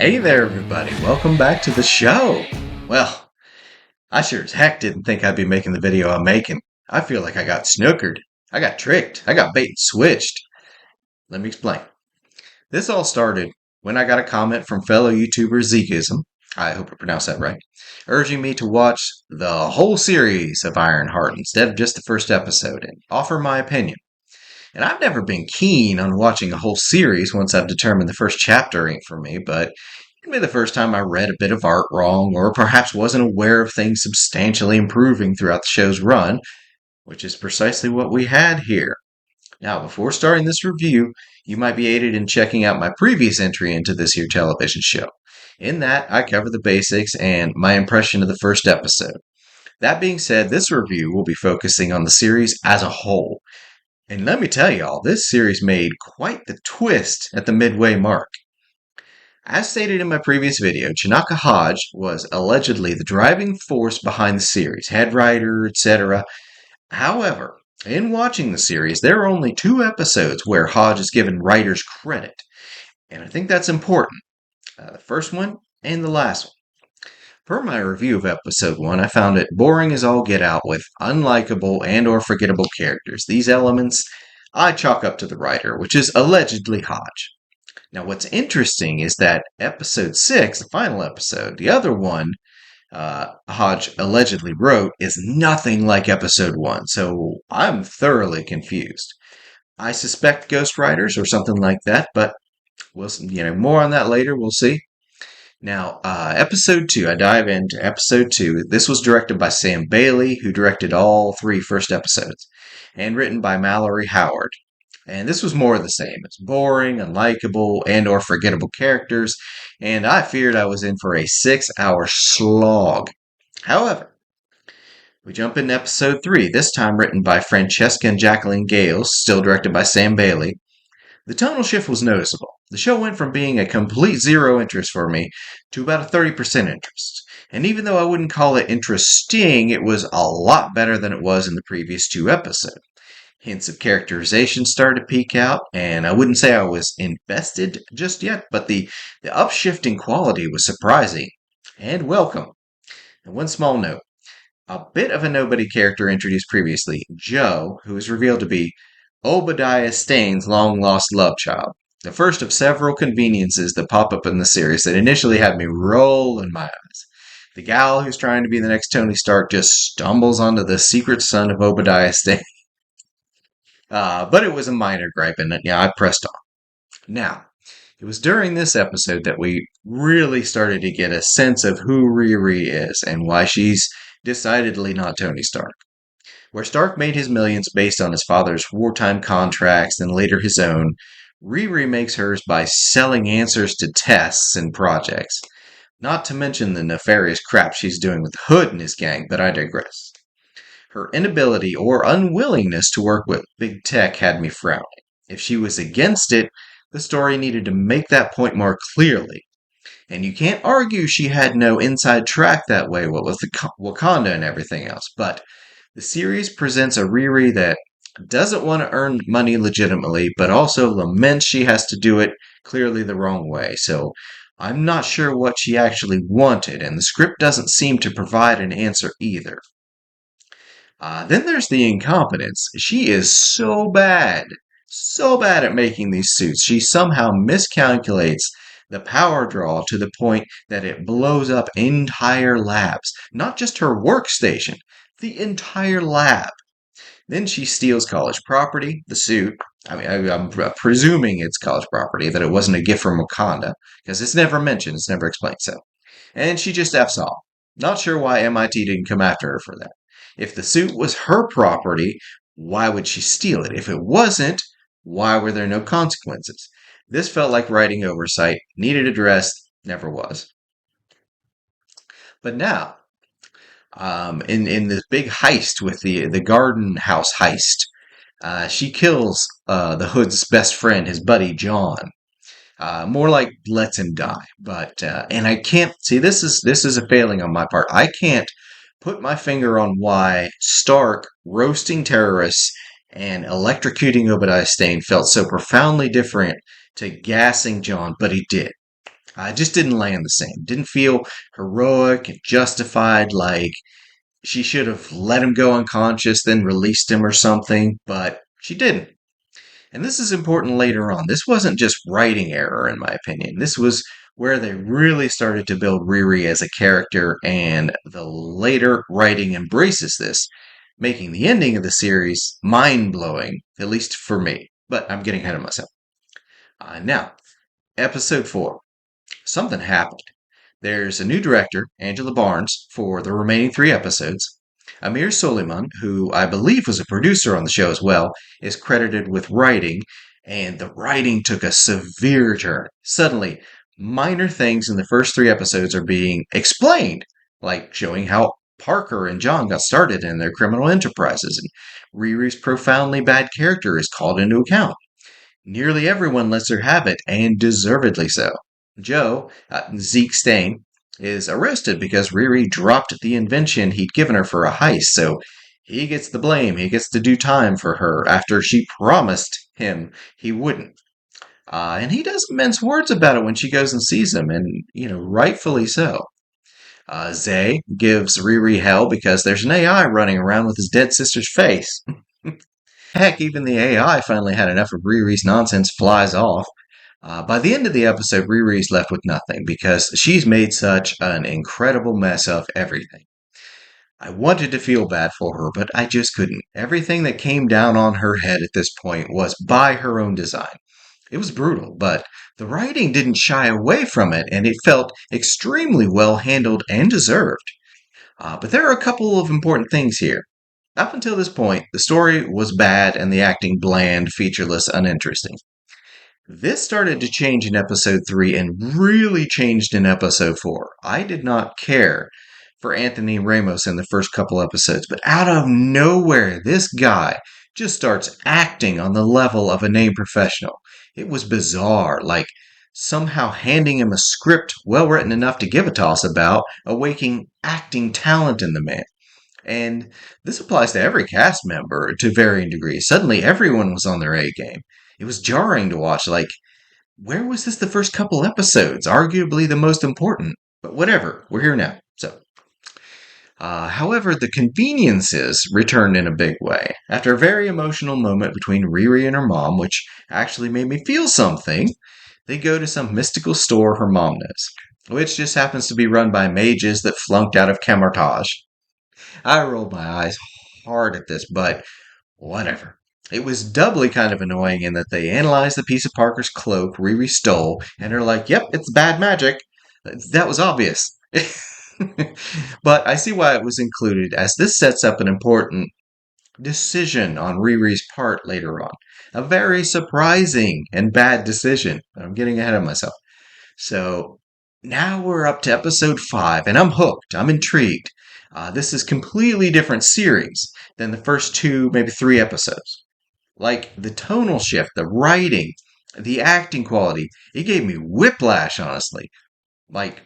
Hey there, everybody. Welcome back to the show. Well, I sure as heck didn't think I'd be making the video I'm making. I feel like I got snookered. I got tricked. I got bait and switched. Let me explain. This all started when I got a comment from fellow YouTuber Zekism, I hope I pronounced that right, urging me to watch the whole series of Ironheart instead of just the first episode and offer my opinion. And I've never been keen on watching a whole series once I've determined the first chapter ain't for me, but it may be the first time I read a bit of art wrong, or perhaps wasn't aware of things substantially improving throughout the show's run, which is precisely what we had here. Now, before starting this review, you might be aided in checking out my previous entry into this here television show. In that, I cover the basics and my impression of the first episode. That being said, this review will be focusing on the series as a whole. And let me tell y'all, this series made quite the twist at the midway mark. As stated in my previous video, Chinaka Hodge was allegedly the driving force behind the series, head writer, etc. However, in watching the series, there are only 2 episodes where Hodge is given writer's credit. And I think that's important. The first one and the last one. Per my review of episode 1, I found it boring as all get out with unlikable and or forgettable characters. These elements I chalk up to the writer, which is allegedly Hodge. Now, what's interesting is that episode 6, the final episode, the other one Hodge allegedly wrote, is nothing like episode 1, so I'm thoroughly confused. I suspect ghostwriters or something like that, but more on that later. We'll see. Now, episode 2, I dive into episode 2. This was directed by Sam Bailey, who directed all 3 first episodes, and written by Mallory Howard. And this was more of the same. It's boring, unlikable, and or forgettable characters, and I feared I was in for a 6-hour slog. However, we jump into episode 3, this time written by Francesca and Jacqueline Gales, still directed by Sam Bailey. The tonal shift was noticeable. The show went from being a complete zero interest for me to about a 30% interest. And even though I wouldn't call it interesting, it was a lot better than it was in the previous 2 episodes. Hints of characterization started to peek out, and I wouldn't say I was invested just yet, but the upshifting quality was surprising and welcome. And one small note. A bit of a nobody character introduced previously, Joe, who is revealed to be Obadiah Stane's long-lost love child. The first of several conveniences that pop up in the series that initially had me rolling my eyes. The gal who's trying to be the next Tony Stark just stumbles onto the secret son of Obadiah Stane. But it was a minor gripe, and I pressed on. Now, it was during this episode that we really started to get a sense of who Riri is and why she's decidedly not Tony Stark. Where Stark made his millions based on his father's wartime contracts and later his own, Riri makes hers by selling answers to tests and projects. Not to mention the nefarious crap she's doing with Hood and his gang, but I digress. Her inability or unwillingness to work with big tech had me frowning. If she was against it, the story needed to make that point more clearly. And you can't argue she had no inside track that way, what with the Wakanda and everything else, but the series presents a Riri that doesn't want to earn money legitimately, but also laments she has to do it clearly the wrong way. So I'm not sure what she actually wanted, and the script doesn't seem to provide an answer either. Then there's the incompetence. She is so bad at making these suits. She somehow miscalculates the power draw to the point that it blows up entire labs, not just her workstation, the entire lab. Then she steals college property, the suit. I'm presuming it's college property, that it wasn't a gift from Wakanda, because it's never mentioned, it's never explained so. And she just F's off. Not sure why MIT didn't come after her for that. If the suit was her property, why would she steal it? If it wasn't, why were there no consequences? This felt like writing oversight, needed addressed, never was. But now, in this big heist with the garden house heist, she kills the Hood's best friend, his buddy John. More like lets him die. But and I can't see, this is a failing on my part. I can't put my finger on why Stark roasting terrorists and electrocuting Obadiah Stane felt so profoundly different to gassing John, but he did. Just didn't land the same. Didn't feel heroic and justified, like she should have let him go unconscious, then released him or something, but she didn't. And this is important later on. This wasn't just writing error, in my opinion. This was where they really started to build Riri as a character, and the later writing embraces this, making the ending of the series mind blowing, at least for me. But I'm getting ahead of myself. Now, episode 4. Something happened. There's a new director, Angela Barnes, for the remaining 3 episodes. Amir Suleiman, who I believe was a producer on the show as well, is credited with writing, and the writing took a severe turn. Suddenly, minor things in the first 3 episodes are being explained, like showing how Parker and John got started in their criminal enterprises, and Riri's profoundly bad character is called into account. Nearly everyone lets her have it, and deservedly so. Joe, Zeke Stain, is arrested because Riri dropped the invention he'd given her for a heist, so he gets the blame. He gets to do time for her after she promised him he wouldn't. And he doesn't mince words about it when she goes and sees him, and, rightfully so. Zay gives Riri hell because there's an AI running around with his dead sister's face. Heck, even the AI finally had enough of Riri's nonsense, flies off. By the end of the episode, Riri's left with nothing because she's made such an incredible mess of everything. I wanted to feel bad for her, but I just couldn't. Everything that came down on her head at this point was by her own design. It was brutal, but the writing didn't shy away from it, and it felt extremely well handled and deserved. But there are a couple of important things here. Up until this point, the story was bad and the acting bland, featureless, uninteresting. This started to change in episode 3 and really changed in episode 4. I did not care for Anthony Ramos in the first couple episodes, but out of nowhere, this guy just starts acting on the level of a named professional. It was bizarre, like somehow handing him a script well written enough to give a toss about, awaking acting talent in the man. And this applies to every cast member to varying degrees. Suddenly, everyone was on their A game. It was jarring to watch. Like, where was this the first couple episodes? Arguably the most important. But whatever, we're here now. However, the conveniences returned in a big way. After a very emotional moment between Riri and her mom, which actually made me feel something, they go to some mystical store her mom knows, which just happens to be run by mages that flunked out of Camartage. I rolled my eyes hard at this, but whatever. It was doubly kind of annoying in that they analyzed the piece of Parker's cloak Riri stole, and are like, yep, it's bad magic. That was obvious. But I see why it was included, as this sets up an important decision on Riri's part later on. A very surprising and bad decision. I'm getting ahead of myself. So now we're up to episode 5, and I'm hooked. I'm intrigued. This is completely different series than the first 2, maybe 3 episodes. Like the tonal shift, the writing, the acting quality, it gave me whiplash, honestly. Like,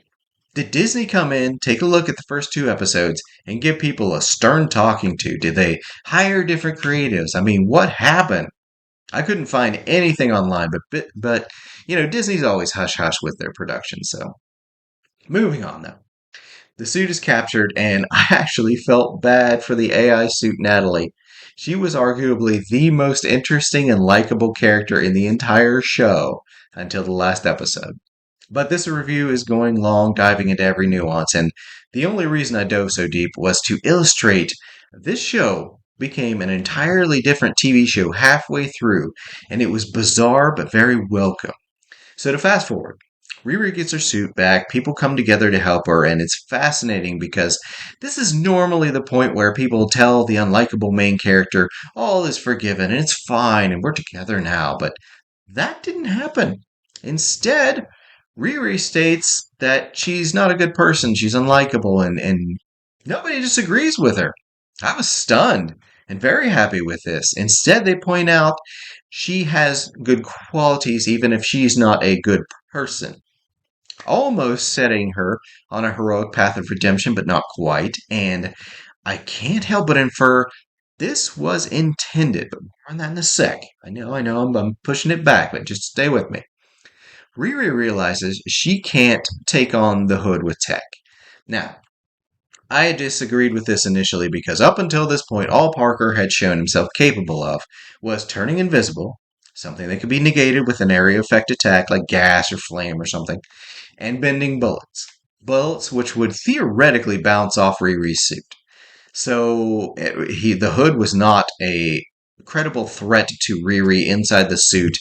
did Disney come in, take a look at the first 2 episodes, and give people a stern talking to? Did they hire different creatives? I mean, what happened? I couldn't find anything online, but Disney's always hush hush with their production. So moving on though, the suit is captured, and I actually felt bad for the AI suit Natalie. She was arguably the most interesting and likable character in the entire show until the last episode. But this review is going long, diving into every nuance, and the only reason I dove so deep was to illustrate this show became an entirely different TV show halfway through, and it was bizarre but very welcome. So to fast forward, Riri gets her suit back, people come together to help her, and it's fascinating because this is normally the point where people tell the unlikable main character, all is forgiven and it's fine and we're together now, but that didn't happen. Instead, Riri states that she's not a good person, she's unlikable, and nobody disagrees with her. I was stunned and very happy with this. Instead, they point out she has good qualities even if she's not a good person, almost setting her on a heroic path of redemption, but not quite. And I can't help but infer this was intended, but more on that in a sec. I know, I'm pushing it back, but just stay with me. Riri realizes she can't take on the hood with tech. Now, I disagreed with this initially because up until this point, all Parker had shown himself capable of was turning invisible, something that could be negated with an area effect attack like gas or flame or something, and bending bullets. Bullets which would theoretically bounce off Riri's suit. So the hood was not a credible threat to Riri inside the suit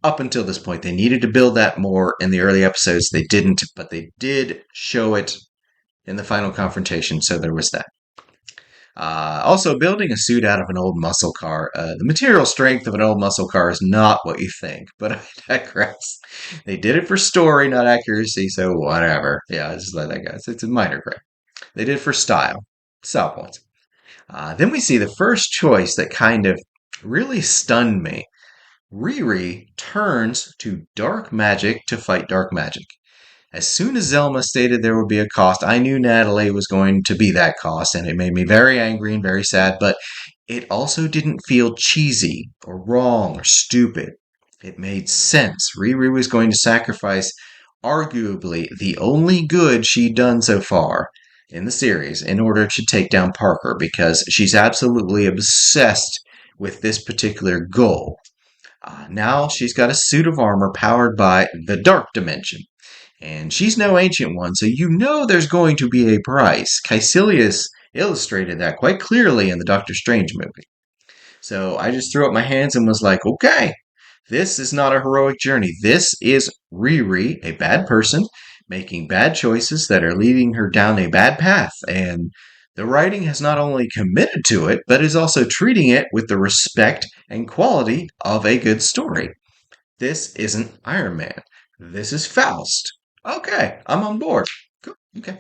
up until this point. They needed to build that more in the early episodes. They didn't, but they did show it in the final confrontation, so there was that. Also, building a suit out of an old muscle car. The material strength of an old muscle car is not what you think, but I digress. They did it for story, not accuracy, so whatever. Yeah, just let that go. It's a minor gripe. They did it for style. Style points. Then we see the first choice that kind of really stunned me. Riri turns to dark magic to fight dark magic. As soon as Zelma stated there would be a cost, I knew Natalie was going to be that cost, and it made me very angry and very sad, but it also didn't feel cheesy or wrong or stupid. It made sense. Riri was going to sacrifice arguably the only good she'd done so far in the series in order to take down Parker because she's absolutely obsessed with this particular goal. Now she's got a suit of armor powered by the Dark Dimension. And she's no ancient one, so you know there's going to be a price. Caecilius illustrated that quite clearly in the Doctor Strange movie. So I just threw up my hands and was like, okay, this is not a heroic journey. This is Riri, a bad person, making bad choices that are leading her down a bad path. And the writing has not only committed to it, but is also treating it with the respect and quality of a good story. This isn't Iron Man. This is Faust. Okay, I'm on board. Cool. Okay.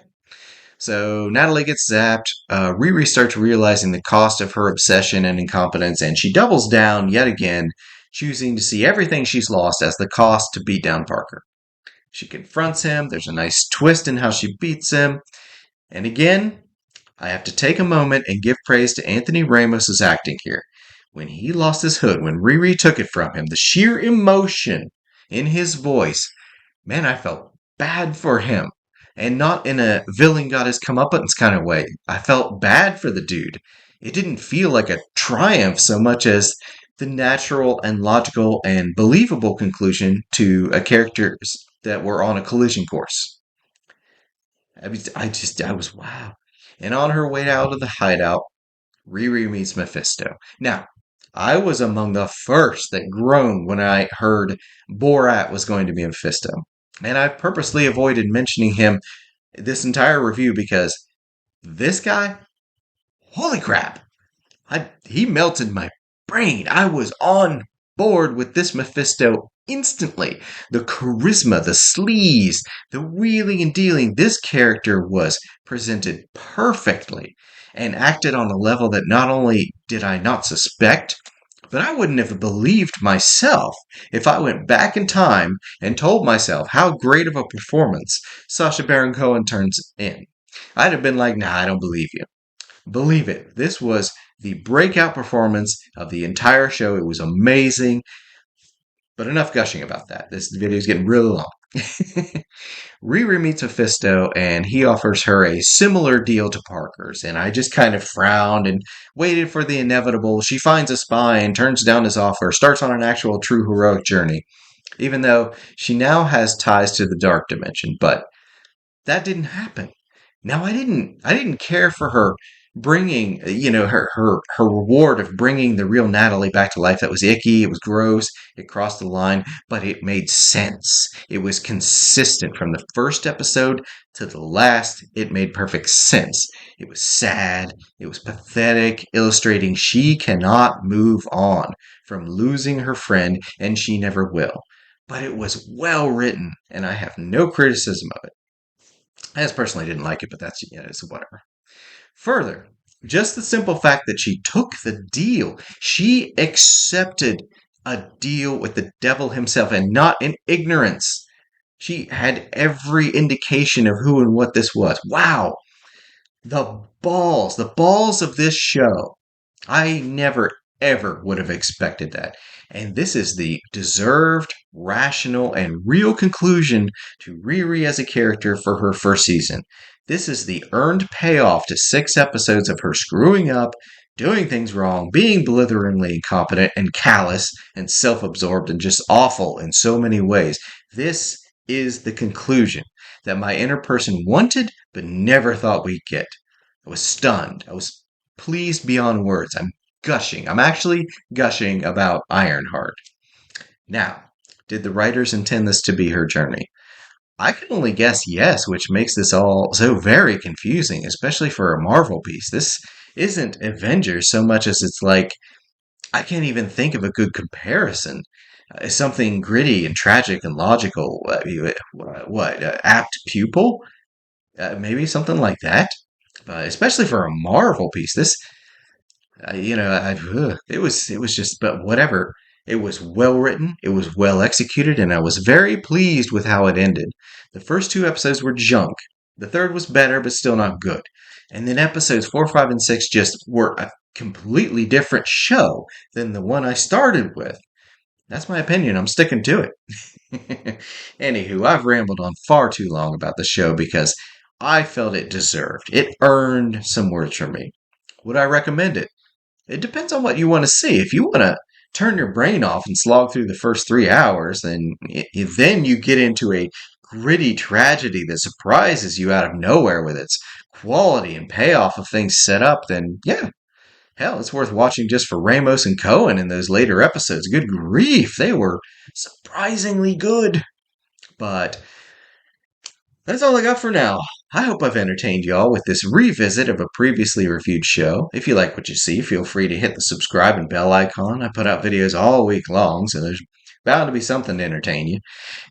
So Natalie gets zapped. Riri starts realizing the cost of her obsession and incompetence, and she doubles down yet again, choosing to see everything she's lost as the cost to beat down Parker. She confronts him. There's a nice twist in how she beats him. And again, I have to take a moment and give praise to Anthony Ramos' acting here. When he lost his hood, when Riri took it from him, the sheer emotion in his voice, man, I felt bad for him. And not in a villain got his comeuppance kind of way. I felt bad for the dude. It didn't feel like a triumph so much as the natural and logical and believable conclusion to a characters that were on a collision course. I was wow. And on her way out of the hideout, Riri meets Mephisto. Now, I was among the first that groaned when I heard Borat was going to be Mephisto. And I've purposely avoided mentioning him this entire review because this guy, holy crap, he melted my brain. I was on board with this Mephisto instantly. The charisma, the sleaze, the wheeling and dealing. This character was presented perfectly and acted on a level that not only did I not suspect, but I wouldn't have believed myself if I went back in time and told myself how great of a performance Sacha Baron Cohen turns in. I'd have been like, nah, I don't believe you. Believe it. This was the breakout performance of the entire show. It was amazing. But enough gushing about that. This video is getting really long. Riri meets Mephisto, and he offers her a similar deal to Parker's. And I just kind of frowned and waited for the inevitable. She finds a spy and turns down his offer, starts on an actual true heroic journey, even though she now has ties to the Dark Dimension. But that didn't happen. Now I didn't care for her bringing, her reward of bringing the real Natalie back to life. That was icky. It was gross. It crossed the line, but it made sense. It was consistent from the first episode to the last. It made perfect sense. It was sad. It was pathetic, illustrating she cannot move on from losing her friend, and she never will. But it was well written, and I have no criticism of it. I just personally didn't like it, but it's whatever. Further, just the simple fact that she took the deal, she accepted a deal with the devil himself and not in ignorance. She had every indication of who and what this was. Wow. The balls of this show. I never, ever would have expected that. And this is the deserved, rational, and real conclusion to Riri as a character for her first season. This is the earned payoff to 6 episodes of her screwing up, doing things wrong, being blitheringly incompetent and callous and self absorbed and just awful in so many ways. This is the conclusion that my inner person wanted but never thought we'd get. I was stunned. I was pleased beyond words. I'm gushing. I'm actually gushing about Ironheart. Now, did the writers intend this to be her journey? I can only guess yes, which makes this all so very confusing, especially for a Marvel piece. This isn't Avengers so much as it's like I can't even think of a good comparison. Something gritty and tragic and logical. Apt pupil? Maybe something like that. Especially for a Marvel piece, this it was just, but whatever. It was well written, it was well executed, and I was very pleased with how it ended. The first 2 episodes were junk. The third was better, but still not good. And then episodes 4, 5, and 6 just were a completely different show than the one I started with. That's my opinion. I'm sticking to it. Anywho, I've rambled on far too long about the show because I felt it deserved. It earned some words from me. Would I recommend it? It depends on what you want to see. If you want to turn your brain off and slog through the first 3 hours, then you get into a gritty tragedy that surprises you out of nowhere with its quality and payoff of things set up, then yeah, hell, it's worth watching just for Ramos and Cohen in those later episodes. Good grief, they were surprisingly good. But that's all I got for now. I hope I've entertained y'all with this revisit of a previously reviewed show. If you like what you see, feel free to hit the subscribe and bell icon. I put out videos all week long, so there's bound to be something to entertain you.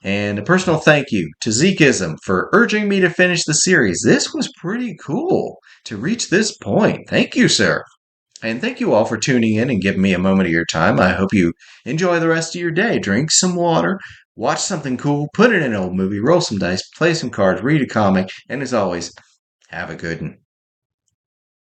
And a personal thank you to Zekeism for urging me to finish the series. This was pretty cool to reach this point. Thank you, sir. And thank you all for tuning in and giving me a moment of your time. I hope you enjoy the rest of your day. Drink some water, watch something cool, put in an old movie, roll some dice, play some cards, read a comic, and as always, have a good one.